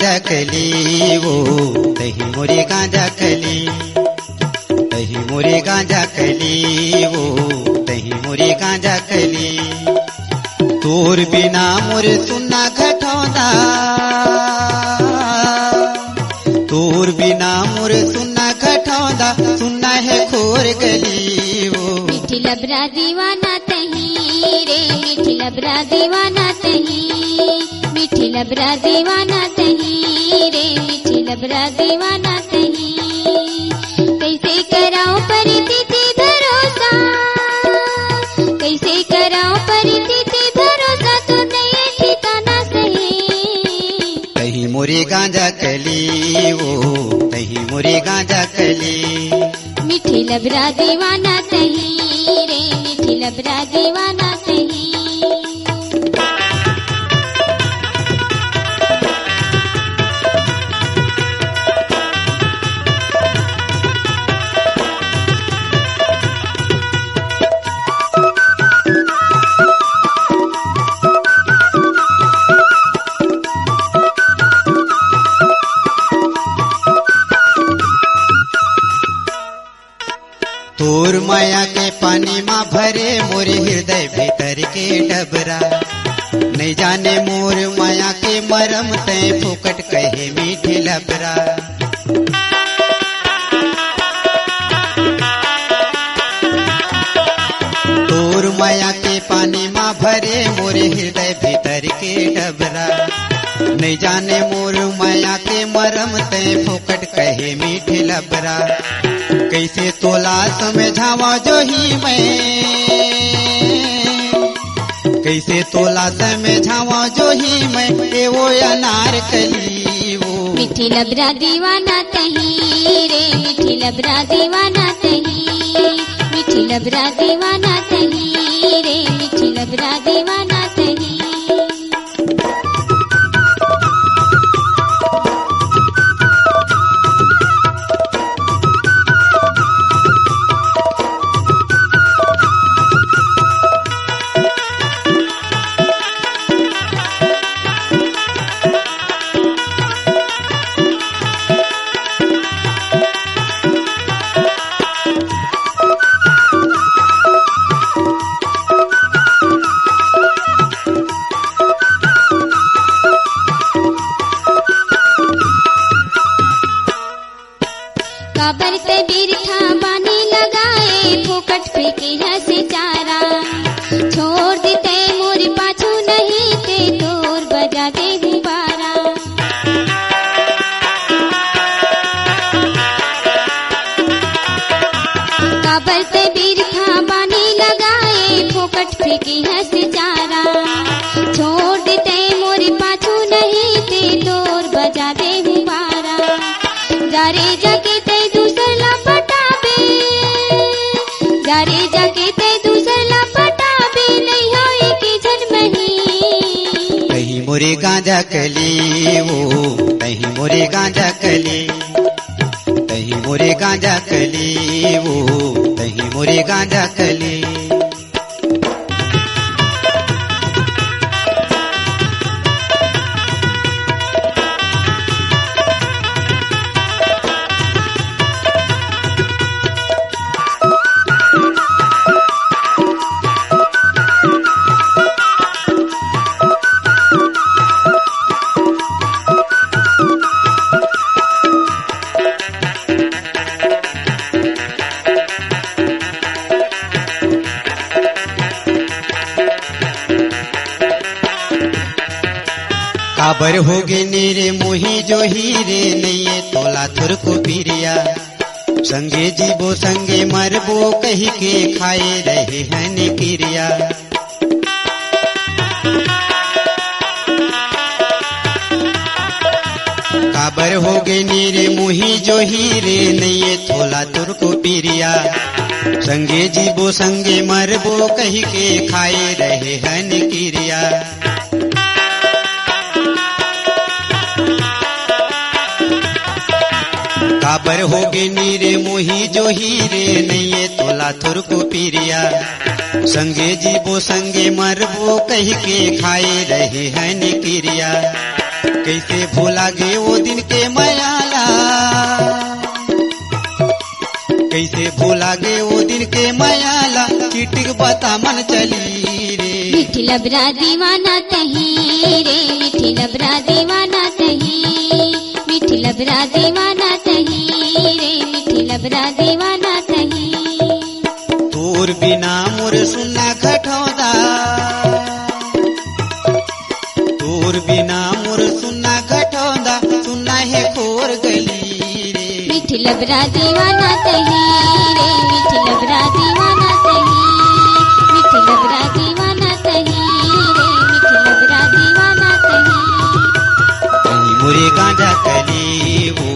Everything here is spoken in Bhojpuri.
गांजा कली वो तही मोरे गांजा कली, तही मोरे गांजा कली वो तही मोरे गांजा कली। तोर बिना मोरे सुनना घटौंदा, तोर बिना मोरे सुनना घटौंदा, सुनना है खोर गली वो। मीठी लबरा दीवाना तही रे, मीठी लबरा दीवाना तही, मीठी लबरा दीवाना तही रे, मीठी लबरा दीवाना तही। कैसे कराऊं परितिथि भरोसा, कैसे कराऊं परितिथि भरोसा, तो नहीं ठिकाना सही। तही मोरे गांजा कली वो तही मोरे गांजा कली। मीठी लबरा दीवाना तही रे, मीठी लबरा दीवाना तही। तोर माया के पानी माँ भरे मोरे हृदय भीतर के डबरा, नहीं जाने मोर माया के मरम तय फुकट कहे मीठी लबरा। तोर माया के पानी माँ भरे मोरे हृदय भीतर के डबरा, नहीं जाने मोर माया के मरम तय फुकट कहे मीठी लबरा। कैसे तोला समझावा जो ही मैं, कैसे तोला समझावा जो ही मैं, ए वो अनार कली वो। मीठी लबरा दीवाना तही रे, मीठी लबरा दीवाना तही, मीठी लबरा दीवाना तही रे, मीठी लबरा दीवाना तही। काबर ते बिरखा बानी लगाए, फुकट फेंके हंसे चारा। छोड़ देते मोर पाछू नहीं ते तोर बजा दे गुब्बारा। काबर ते बिरखा बानी लगाए, फुकट फेंके हंसे चारा। छोड़ देते मोर पाछू नहीं ते तोर बजा दे गुब्बारा। जारे जाके ते दूसर लपटाबे, जारे जाके ते दूसर लपटाबे, नहीं होए कि जन्मही। तही मोरे गांजा कली वो तही मोरे गांजा कली, तही मोरे गांजा कली वो तही मोरे गांजा कली। काबर होगे नीरे मोही जो हीरे, नहीं तोला थुर को पीरिया। संगे जीवो संगे मरबो कही के खाए रहे हन क्रिया। काबर होगे नीरे मोही जो हीरे, नहीं तोला थुर को पीरिया। संगे जीवो संगे मरबो कही के खाए रहे हन क्रिया। काबर होगे नीरे मोही जो हीरे, नहीं तोला थुर को पीरिया। संगे जीवो संगे मरबो कही के खाए रहे हन क्रिया। कैसे भूला गे वो दिन के मयाला, कैसे भूला गे वो दिन के मयाला, चिटिक बता मन चली रे। मिठी लबरा दीवाना तही रे, मिठी लबरा दीवाना तही, मिठी लबरा दीवाना तही रे, मिठी लबरा दीवाना तही। तोर बिना मोर सुनना घटौदा, तोर बिना मोर सुनना घटौदा, सुनना है खोर गली रे। मिठी लबरा दीवाना तही रे, मिठी लबरा दीवाना तही, मिठी लबरा दीवाना तही रे, मिठी लबरा दीवाना तही। कहीं मोरे गांजा कली वो